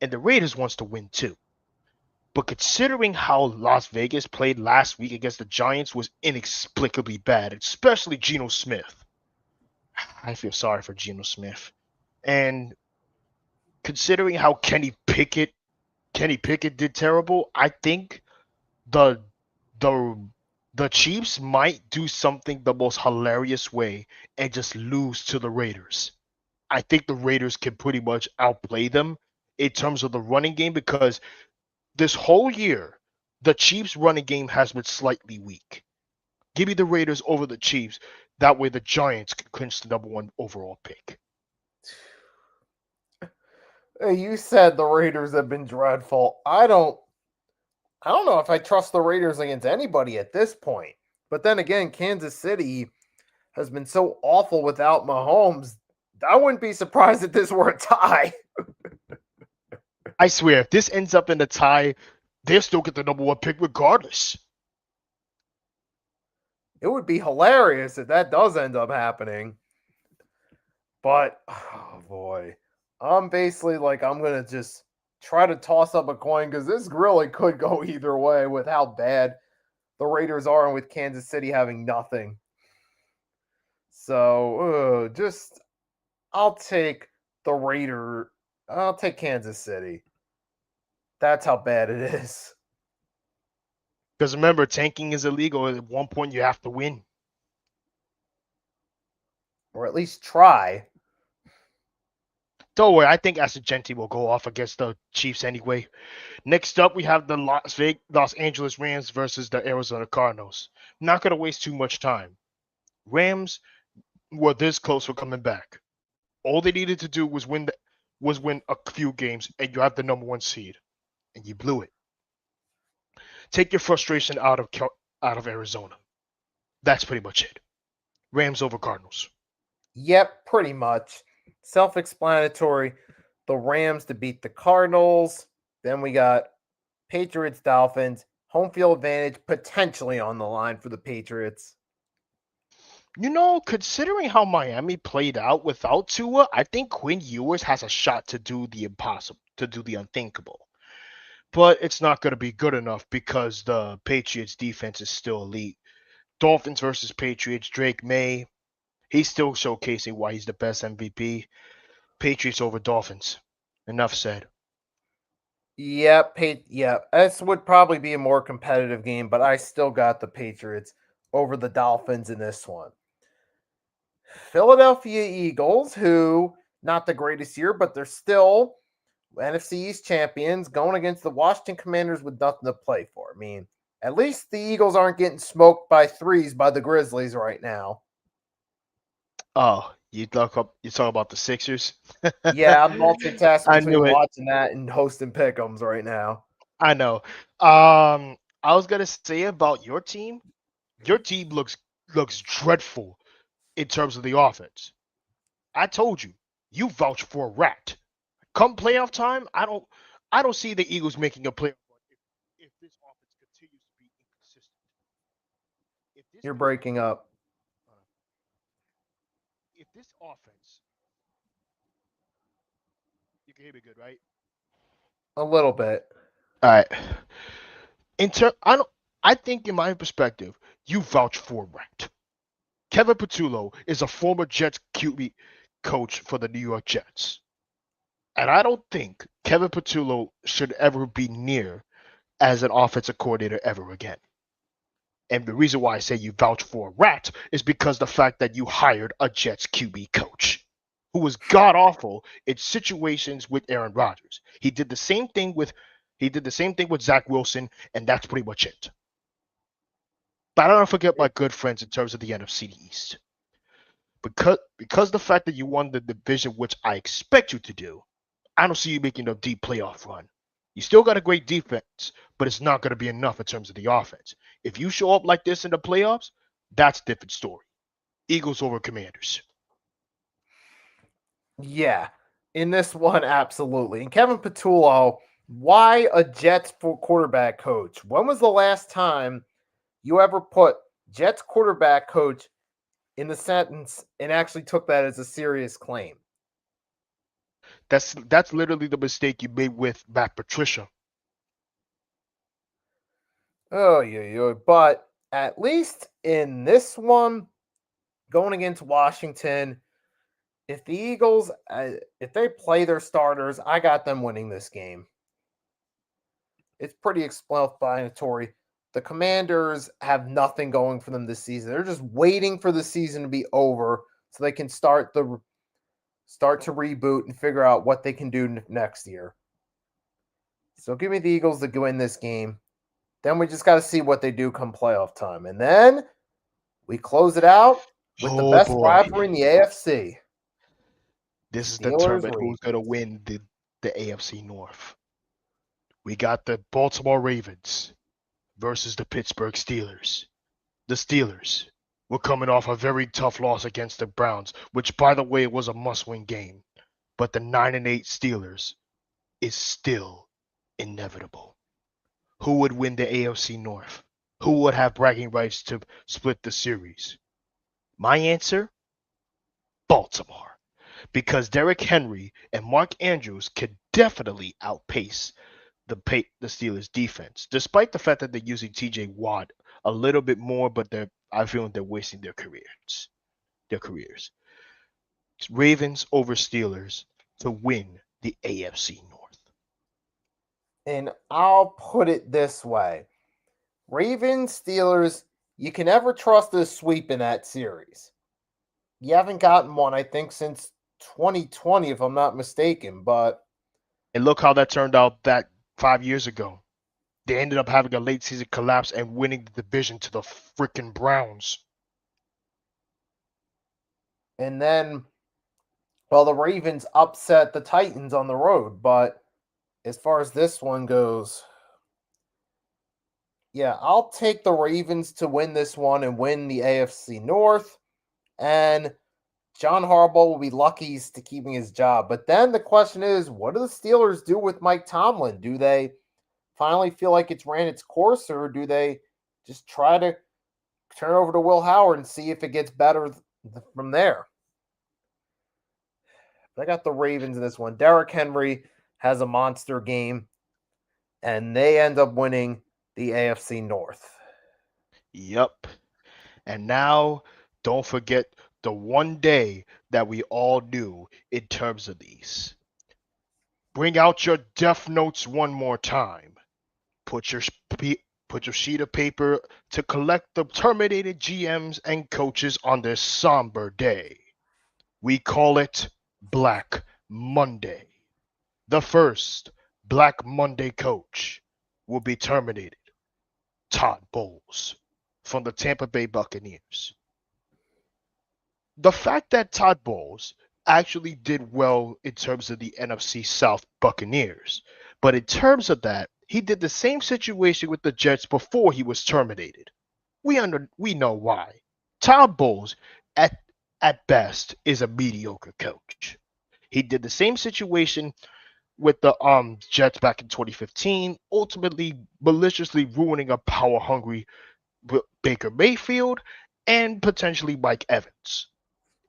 And the Raiders wants to win too. But considering how Las Vegas played last week against the Giants was inexplicably bad, especially Geno Smith. I feel sorry for Geno Smith. And considering how Kenny Pickett did terrible, I think the the the Chiefs might do something the most hilarious way and just lose to the Raiders. I think the Raiders can pretty much outplay them in terms of the running game because this whole year the Chiefs running game has been slightly weak. Give me the Raiders over the Chiefs. That way the Giants can clinch the number one overall pick. You said the Raiders have been dreadful. I don't know if I trust the Raiders against anybody at this point. But then again, Kansas City has been so awful without Mahomes. I wouldn't be surprised if this were a tie. I swear, if this ends up in a tie, they'll still get the number one pick regardless. It would be hilarious if that does end up happening. But, oh boy. I'm basically like, I'm going to just try to toss up a coin because this really could go either way with how bad the Raiders are and with Kansas City having nothing. So, I'll take I'll take Kansas City. That's how bad it is. Because remember, tanking is illegal. At one point, you have to win. Or at least try. Don't worry, I think Asagenti will go off against the Chiefs anyway. Next up, we have the Los Angeles Rams versus the Arizona Cardinals. Not going to waste too much time. Rams were this close for coming back. All they needed to do was win a few games, and you have the number one seed, and you blew it. Take your frustration out of Arizona. That's pretty much it. Rams over Cardinals. Yep, pretty much. Self-explanatory. The Rams to beat the Cardinals. Then we got Patriots, Dolphins. Home field advantage potentially on the line for the Patriots. You know, considering how Miami played out without Tua, I think Quinn Ewers has a shot to do the impossible, to do the unthinkable. But it's not going to be good enough because the Patriots defense is still elite. Dolphins versus Patriots, Drake May, he's still showcasing why he's the best MVP. Patriots over Dolphins. Enough said. Yep, this would probably be a more competitive game, but I still got the Patriots over the Dolphins in this one. Philadelphia Eagles, who not the greatest year, but they're still NFC East champions, going against the Washington Commanders with nothing to play for. I mean, at least the Eagles aren't getting smoked by threes by the Grizzlies right now. Oh, you talk about the Sixers? Yeah, I'm multitasking I between knew it. watching that and hosting Pick Ems right now. I know. I was gonna say about your team. Your team looks dreadful in terms of the offense. I told you, you vouch for a rat. Come playoff time, I don't see the Eagles making a playoff run if this offense continues to be inconsistent. If this You're playoff, breaking up uh, if this offense, you can hear me good, right? a little bit. All right. I think in my perspective, you vouch for a rat. Kevin Patullo is a former Jets QB coach for the New York Jets. And I don't think Kevin Patullo should ever be near as an offensive coordinator ever again. And the reason why I say you vouch for a rat is because the fact that you hired a Jets QB coach who was god awful in situations with Aaron Rodgers. He did the same thing with Zach Wilson, and that's pretty much it. But I don't forget my good friends in terms of the NFC East. Because the fact that you won the division, which I expect you to do, I don't see you making a deep playoff run. You still got a great defense, but it's not going to be enough in terms of the offense. If you show up like this in the playoffs, that's a different story. Eagles over Commanders. Yeah, in this one, absolutely. And Kevin Patullo, why a Jets quarterback coach? When was the last time you ever put Jets quarterback coach in the sentence and actually took that as a serious claim? That's literally the mistake you made with Matt Patricia. Oh, yeah. But at least in this one, going against Washington, if the Eagles, if they play their starters, I got them winning this game. It's pretty explanatory. The Commanders have nothing going for them this season. They're just waiting for the season to be over so they can start to reboot and figure out what they can do next year. So give me the Eagles to win this game. Then we just got to see what they do come playoff time. And then we close it out with the Oh best boy. rivalry in the AFC. This is Steelers determined who's Ravens. going to win the AFC North. We got the Baltimore Ravens versus the Pittsburgh Steelers. The Steelers were coming off a very tough loss against the Browns, which, by the way, was a must-win game. But the 9-8 Steelers is still inevitable. Who would win the AFC North? Who would have bragging rights to split the series? My answer? Baltimore. Because Derrick Henry and Mark Andrews could definitely outpace the Steelers defense, despite the fact that they're using TJ Watt a little bit more, but I feel they're wasting their careers. Their careers. Ravens over Steelers to win the AFC North. And I'll put it this way: Ravens, Steelers, you can never trust a sweep in that series. You haven't gotten one, I think, since 2020, if I'm not mistaken. But And look how that turned out that 5 years ago. They ended up having a late season collapse and winning the division to the freaking Browns. and then, well, the Ravens upset the Titans on the road. But as far as this one goes, yeah, I'll take the Ravens to win this one and win the AFC North. And John Harbaugh will be lucky to keeping his job. But then the question is, what do the Steelers do with Mike Tomlin? Do they finally feel like it's ran its course, or do they just try to turn over to Will Howard and see if it gets better from there? I got the Ravens in this one. Derrick Henry has a monster game, and they end up winning the AFC North. Yep. And now, don't forget the one day that we all knew in terms of these. Bring out your death notes one more time. Put your put your sheet of paper to collect the terminated GMs and coaches on this somber day. We call it Black Monday. The first Black Monday coach will be terminated. Todd Bowles from the Tampa Bay Buccaneers. The fact that Todd Bowles actually did well in terms of the NFC South Buccaneers, but in terms of that, he did the same situation with the Jets before he was terminated. We know why. Todd Bowles at at best is a mediocre coach. He did the same situation with the Jets back in 2015, ultimately maliciously ruining a power hungry Baker Mayfield and potentially Mike Evans.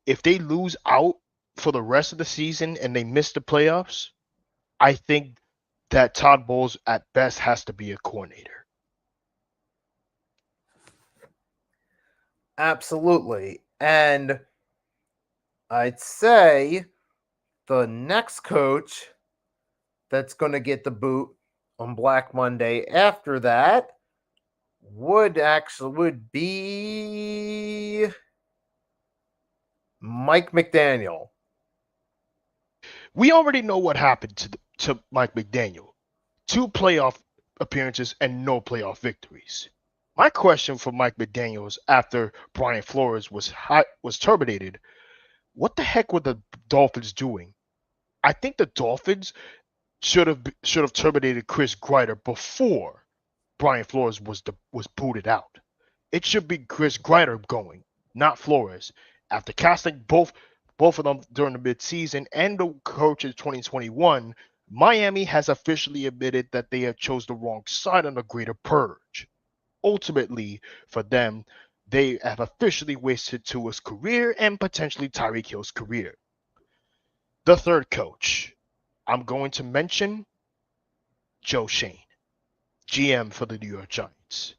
If they lose out for the rest of the season and they miss the playoffs, I think that Todd Bowles at best has to be a coordinator. Absolutely. And I'd say the next coach that's going to get the boot on Black Monday after that would be Mike McDaniel. We already know what happened to Mike McDaniel. 2 playoff appearances and no playoff victories. My question for Mike McDaniel is after Brian Flores was terminated, what the heck were the Dolphins doing? I think the Dolphins should have terminated Chris Kreider before Brian Flores was booted out. It should be Chris Kreider going, not Flores. After casting both of them during the midseason and the coach in 2021, Miami has officially admitted that they have chose the wrong side on the greater purge. Ultimately, for them, they have officially wasted Tua's career and potentially Tyreek Hill's career. The third coach I'm going to mention, Joe Shane. GM for the New York Giants.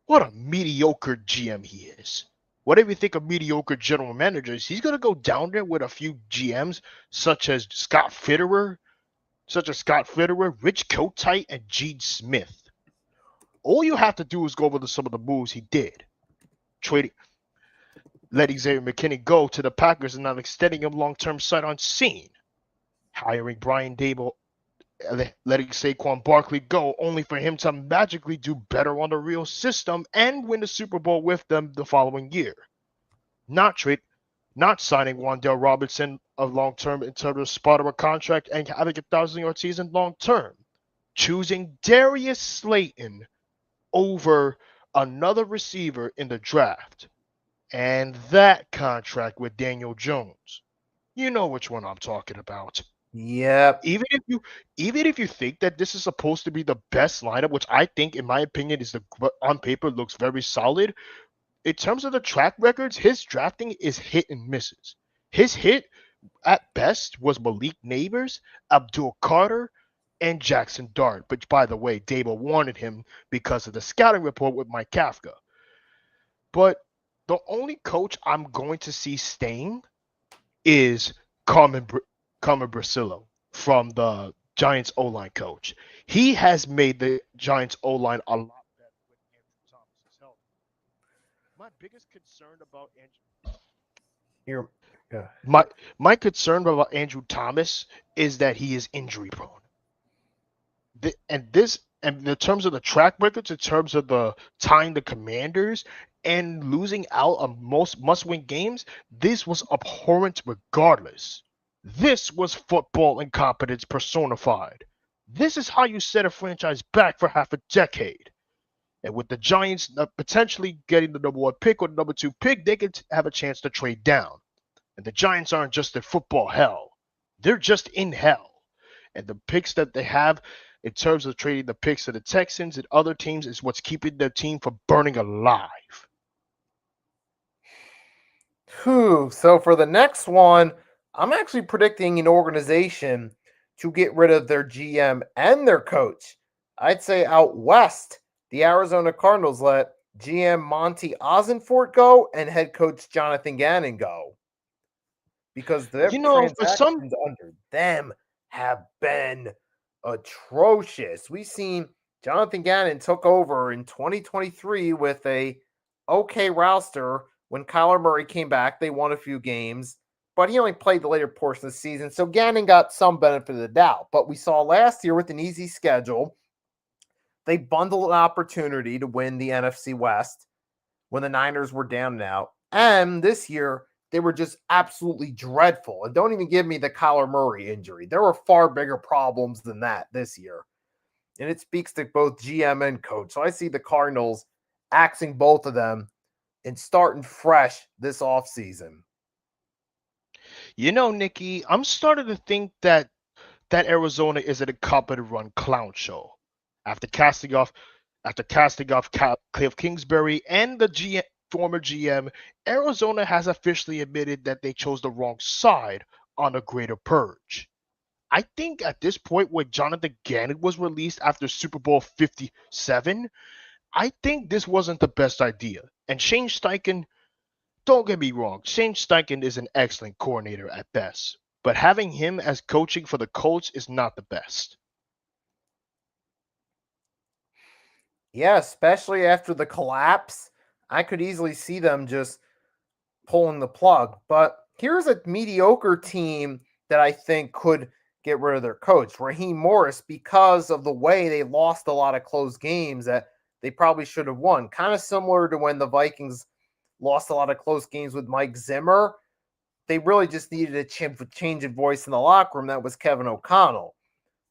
What a mediocre GM he is. Whatever you think of mediocre general managers, he's going to go down there with a few GMs such as Scott Fitterer, Rich Kotite, and Gene Smith. All you have to do is go over some of the moves he did. Trading, letting Xavier McKinney go to the Packers and not extending him long-term sight unseen. Hiring Brian Dable, letting Saquon Barkley go, only for him to magically do better on the real system and win the Super Bowl with them the following year. Not signing Wan'Dale Robinson a long-term in terms of spot of a contract and having a 1,000-yard season long-term. Choosing Darius Slayton over another receiver in the draft. And that contract with Daniel Jones. You know which one I'm talking about. Yep. Even if you think that this is supposed to be the best lineup, which I think, in my opinion, is on paper looks very solid. In terms of the track records, his drafting is hit and misses. His hit at best was Malik Neighbors, Abdul Carter, and Jackson Dart. But by the way, Dable wanted him because of the scouting report with Mike Kafka. But the only coach I'm going to see staying is Carmen Brasillo from the Giants O-line coach. He has made the Giants O-line a lot better with Andrew Thomas's help. My biggest concern about my concern about Andrew Thomas is that he is injury prone. And in terms of the track records, in terms of the tying the Commanders and losing out on most must-win games, this was abhorrent regardless. This was football incompetence personified. This is how you set a franchise back for half a decade. And with the Giants potentially getting the number 1 pick or the number 2 pick, they could have a chance to trade down. And the Giants aren't just in football hell. They're just in hell. And the picks that they have in terms of trading the picks to the Texans and other teams is what's keeping their team from burning alive. So for the next one, I'm actually predicting an organization to get rid of their GM and their coach. I'd say out west, the Arizona Cardinals let GM Monty Ossenfort go and head coach Jonathan Gannon go. Because their transactions under them have been atrocious. We've seen Jonathan Gannon took over in 2023 with a okay roster. When Kyler Murray came back, they won a few games, but he only played the later portion of the season, so Gannon got some benefit of the doubt. But we saw last year with an easy schedule, they bundled an opportunity to win the NFC West when the Niners were down and out. And this year, they were just absolutely dreadful. And don't even give me the Kyler Murray injury. There were far bigger problems than that this year. And it speaks to both GM and coach. So I see the Cardinals axing both of them and starting fresh this offseason. You know, Nikki, I'm starting to think that Arizona is an incompetent run clown show. After casting off Cliff Kingsbury and the former GM, Arizona has officially admitted that they chose the wrong side on a greater purge. I think at this point when Jonathan Gannon was released after Super Bowl 57, I think this wasn't the best idea. And Shane Steichen, don't get me wrong, Shane Steichen is an excellent coordinator at best, but having him as coaching for the Colts is not the best. Yeah, especially after the collapse, I could easily see them just pulling the plug. But here's a mediocre team that I think could get rid of their coach, Raheem Morris, because of the way they lost a lot of close games that they probably should have won. Kind of similar to when the Vikings lost a lot of close games with Mike Zimmer. They really just needed a change of voice in the locker room. That was Kevin O'Connell.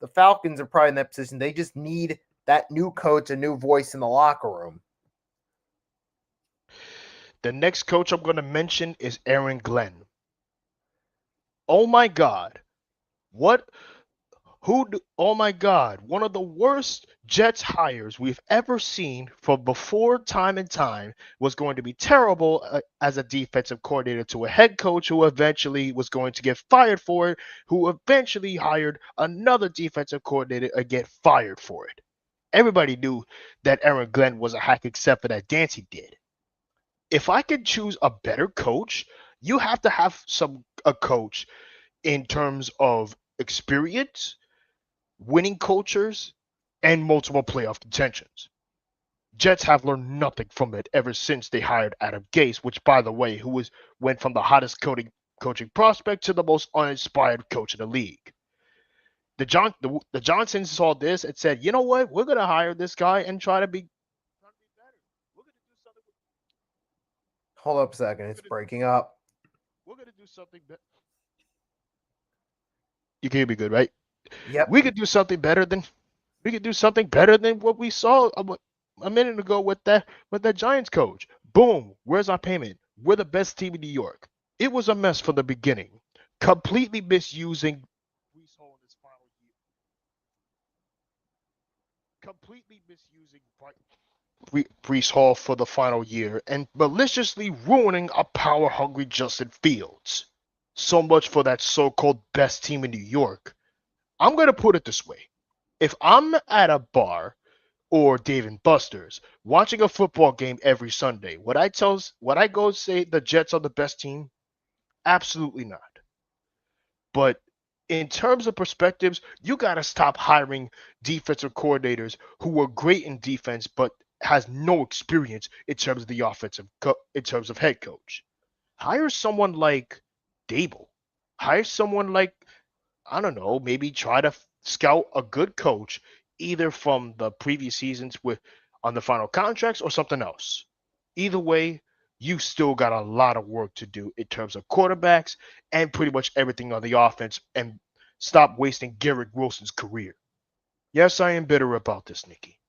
The Falcons are probably in that position. They just need that new coach, a new voice in the locker room. The next coach I'm going to mention is Aaron Glenn. Oh my God. Oh my God. One of the worst Jets hires we've ever seen from before time and time was going to be terrible as a defensive coordinator to a head coach who eventually was going to get fired for it, who eventually hired another defensive coordinator and get fired for it. Everybody knew that Aaron Glenn was a hack except for that dance he did. If I could choose a better coach, you have to have a coach in terms of experience, winning cultures, and multiple playoff contentions. Jets have learned nothing from it ever since they hired Adam Gase, which, by the way, went from the hottest coaching prospect to the most uninspired coach in the league. The Johnsons saw this and said, "You know what? We're gonna hire this guy and try to be better. We're gonna do something. Hold up a second, it's breaking up. We're gonna do something better." You can hear me good, right? Yep. We could do something better than what we saw a minute ago with that Giants coach. Boom, where's our payment? We're the best team in New York. It was a mess from the beginning, completely misusing Brees Hall in his final year, completely misusing Brees Hall for the final year, and maliciously ruining a power-hungry Justin Fields. So much for that so-called best team in New York. I'm gonna put it this way: if I'm at a bar or Dave and Buster's watching a football game every Sunday, would I go say the Jets are the best team? Absolutely not. But in terms of perspectives, you got to stop hiring defensive coordinators who are great in defense but has no experience in terms of in terms of head coach. Hire someone like Dable. Hire someone like, I don't know, maybe try to scout a good coach either from the previous seasons with on the final contracts or something else. Either way, you still got a lot of work to do in terms of quarterbacks and pretty much everything on the offense, and stop wasting Garrett Wilson's career. Yes, I am bitter about this, Nikki.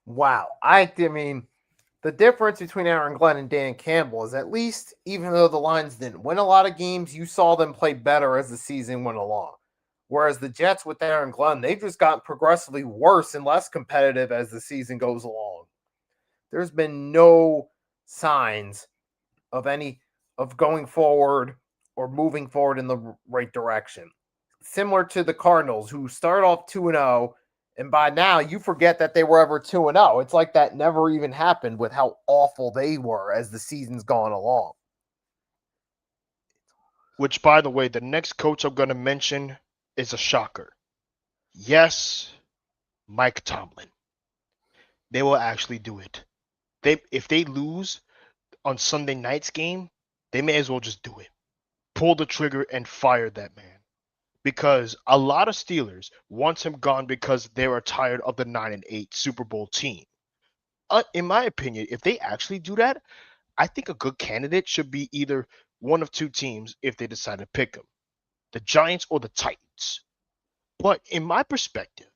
Wow. I mean, the difference between Aaron Glenn and Dan Campbell is, at least, even though the Lions didn't win a lot of games, you saw them play better as the season went along. Whereas the Jets with Aaron Glenn, they've just gotten progressively worse and less competitive as the season goes along. There's been no signs of going forward or moving forward in the right direction. Similar to the Cardinals, who started off 2-0, and by now you forget that they were ever 2-0. It's like that never even happened with how awful they were as the season's gone along. Which, by the way, the next coach I'm going to mention is a shocker. Yes, Mike Tomlin. They will actually do it. If they lose on Sunday night's game, they may as well just do it. Pull the trigger and fire that man. Because a lot of Steelers wants him gone because they are tired of the 9-8 Super Bowl team. In my opinion, if they actually do that, I think a good candidate should be either one of two teams if they decide to pick them, the Giants or the Titans. But in my perspective,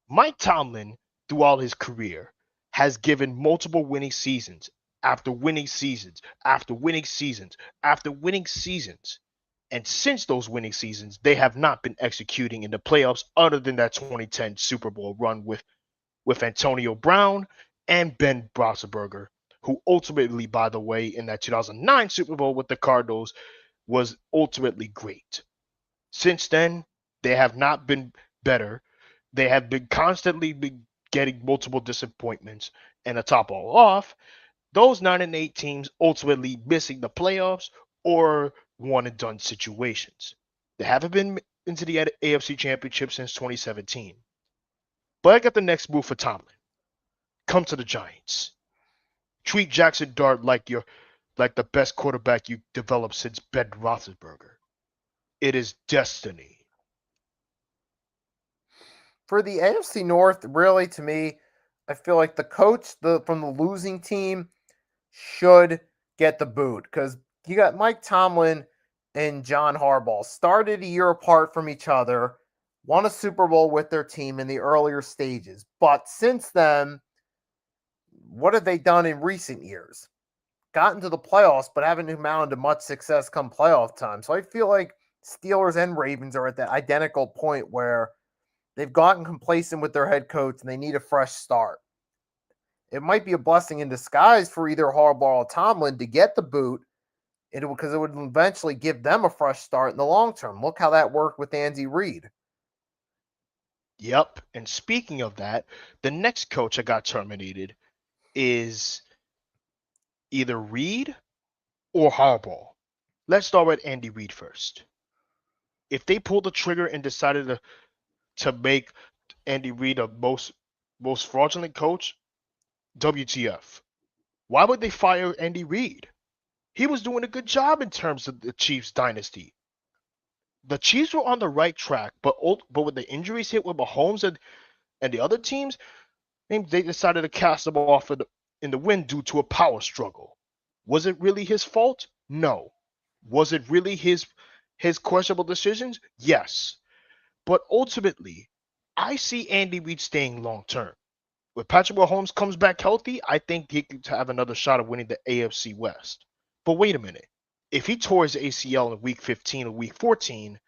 Mike Tomlin, throughout his career, has given multiple winning seasons after winning seasons after winning seasons after winning seasons. And since those winning seasons, they have not been executing in the playoffs other than that 2010 Super Bowl run with Antonio Brown and Ben Roethlisberger, who ultimately, by the way, in that 2009 Super Bowl with the Cardinals, was ultimately great. Since then, they have not been better. They have been constantly getting multiple disappointments. And to top all off, those 9-8 teams ultimately missing the playoffs or one and done situations. They haven't been into the AFC Championship since 2017. But I got the next move for Tomlin. Come to the Giants. Treat Jackson Dart like the best quarterback you developed since Ben Roethlisberger. It is destiny. For the AFC North, really, to me, I feel like the coach from the losing team should get the boot, because you got Mike Tomlin and John Harbaugh started a year apart from each other, won a Super Bowl with their team in the earlier stages. But since then, what have they done in recent years? Gotten to the playoffs, but haven't amounted to much success come playoff time. So I feel like Steelers and Ravens are at that identical point where they've gotten complacent with their head coach and they need a fresh start. It might be a blessing in disguise for either Harbaugh or Tomlin to get the boot, because it would eventually give them a fresh start in the long term. Look how that worked with Andy Reid. Yep. And speaking of that, the next coach that got terminated is either Reed or Harbaugh. Let's start with Andy Reid first. If they pulled the trigger and decided to make Andy Reid a most fraudulent coach, WTF? Why would they fire Andy Reid? He was doing a good job in terms of the Chiefs dynasty. The Chiefs were on the right track, but when the injuries hit with Mahomes and the other teams, they decided to cast him off in the wind due to a power struggle. Was it really his fault? No. Was it really his questionable decisions? Yes. But ultimately, I see Andy Reid staying long term. When Patrick Mahomes comes back healthy, I think he could have another shot of winning the AFC West. But wait a minute. If he tore his ACL in week 15 or week 14,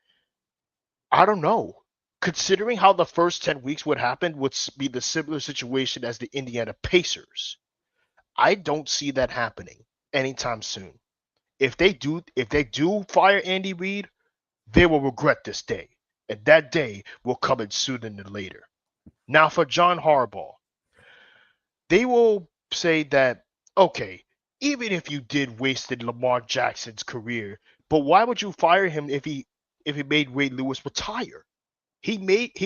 I don't know. Considering how the first 10 weeks would happen would be the similar situation as the Indiana Pacers. I don't see that happening anytime soon. If they do fire Andy Reid, they will regret this day. And that day will come in sooner than later. Now for John Harbaugh, they will say that, okay, even if you did wasted Lamar Jackson's career, but why would you fire him if he made Ray Lewis retire? He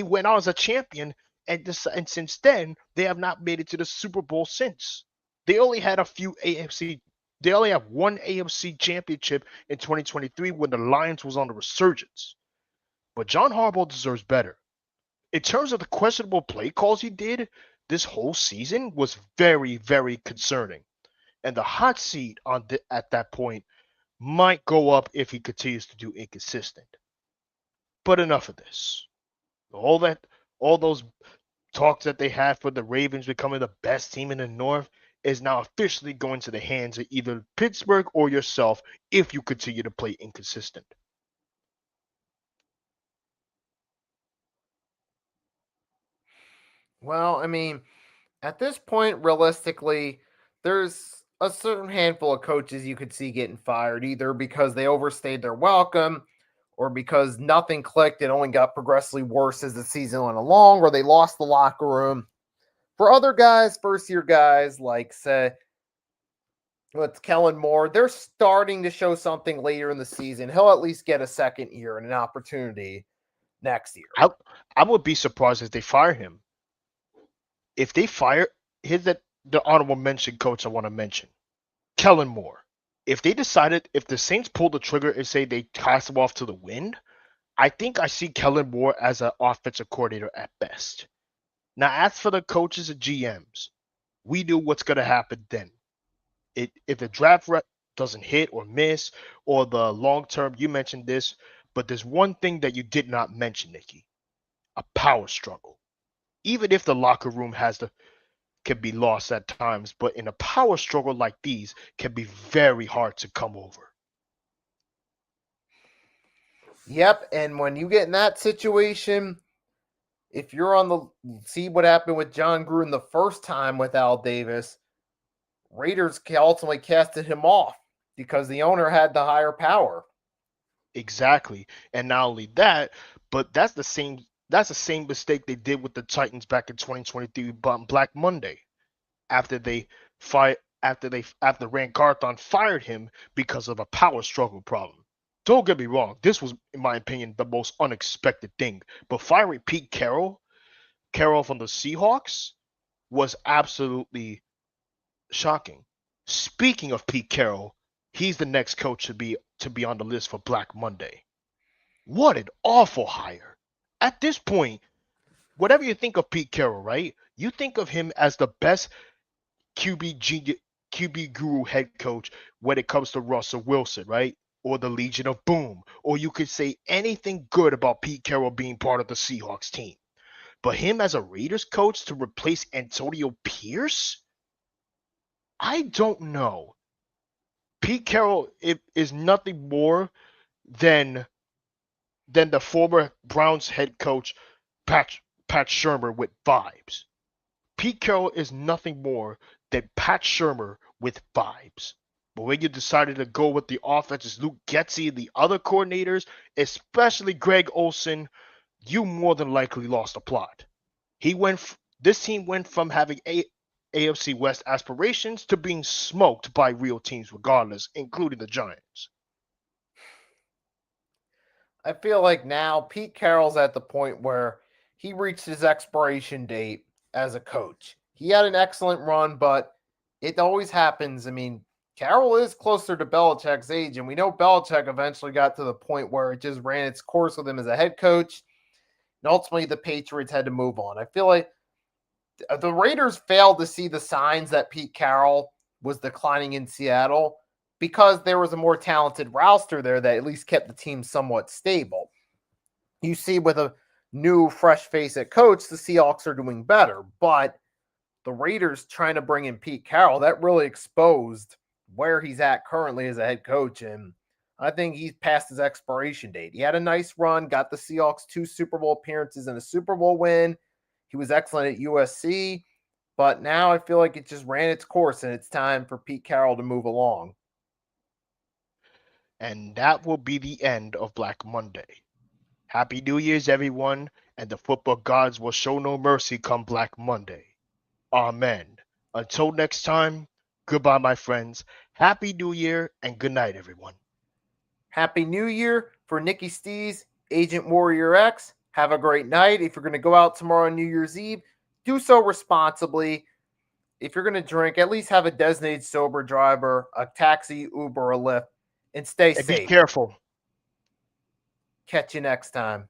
went out as a champion, and since then they have not made it to the Super Bowl since. They only had a few AFC. They only have one AFC championship in 2023 when the Lions was on the resurgence. But John Harbaugh deserves better. In terms of the questionable play calls he did this whole season was very, very concerning. And the hot seat at that point might go up if he continues to do inconsistent. But enough of this. All that, all those talks that they had for the Ravens becoming the best team in the North is now officially going to the hands of either Pittsburgh or yourself if you continue to play inconsistent. Well, I mean, at this point, realistically, there's a certain handful of coaches you could see getting fired, either because they overstayed their welcome or because nothing clicked and only got progressively worse as the season went along, or they lost the locker room. For other guys, first year guys like, say, with Kellen Moore, they're starting to show something later in the season. He'll at least get a second year and an opportunity next year. I would be surprised if they fire him. If they fire, here's the honorable mention coach I want to mention, Kellen Moore. If the Saints pull the trigger and say they cast him off to the wind, I think I see Kellen Moore as an offensive coordinator at best. Now, as for the coaches and GMs, we knew what's going to happen then. If the draft doesn't hit or miss, or the long term, you mentioned this, but there's one thing that you did not mention, Nikki: a power struggle. Even if the locker room can be lost at times, but in a power struggle like these can be very hard to come over. Yep, and when you get in that situation, if you're on the see what happened with John Gruden the first time with Al Davis, Raiders ultimately casted him off because the owner had the higher power. Exactly. And not only that, but that's the same mistake they did with the Titans back in 2023 on Black Monday after they fired after Rand Carthon fired him because of a power struggle problem. Don't get me wrong, this was in my opinion the most unexpected thing, but firing Carroll from the Seahawks was absolutely shocking. Speaking of Pete Carroll, he's the next coach to be on the list for Black Monday. What an awful hire. At this point, whatever you think of Pete Carroll, right? You think of him as the best QB guru head coach when it comes to Russell Wilson, right? Or the Legion of Boom. Or you could say anything good about Pete Carroll being part of the Seahawks team. But him as a Raiders coach to replace Antonio Pierce? I don't know. Pete Carroll is nothing more than the former Browns head coach Pat Pat Shermer with vibes. Pete Carroll is nothing more than Pat Shermer with vibes. But when you decided to go with the offenses, Luke Getzey and the other coordinators, especially Greg Olson, you more than likely lost the plot. This team went from having AFC West aspirations to being smoked by real teams regardless, including the Giants. I feel like now Pete Carroll's at the point where he reached his expiration date as a coach. He had an excellent run, but it always happens. I mean, Carroll is closer to Belichick's age, and we know Belichick eventually got to the point where it just ran its course with him as a head coach, and ultimately the Patriots had to move on. I feel like the Raiders failed to see the signs that Pete Carroll was declining in Seattle because there was a more talented roster there that at least kept the team somewhat stable. You see, with a new, fresh face at coach, the Seahawks are doing better, but the Raiders trying to bring in Pete Carroll, that really exposed where he's at currently as a head coach, and I think he's past his expiration date. He had a nice run, got the Seahawks 2 Super Bowl appearances and a Super Bowl win. He was excellent at USC, but now I feel like it just ran its course, and it's time for Pete Carroll to move along. And that will be the end of Black Monday. Happy New Year's, everyone, and the football gods will show no mercy come Black Monday. Amen. Until next time, goodbye, my friends. Happy New Year, and good night, everyone. Happy New Year for Nikki Stees, Agent Warrior X. Have a great night. If you're going to go out tomorrow on New Year's Eve, do so responsibly. If you're going to drink, at least have a designated sober driver, a taxi, Uber, or Lyft, and stay safe. Be careful. Catch you next time.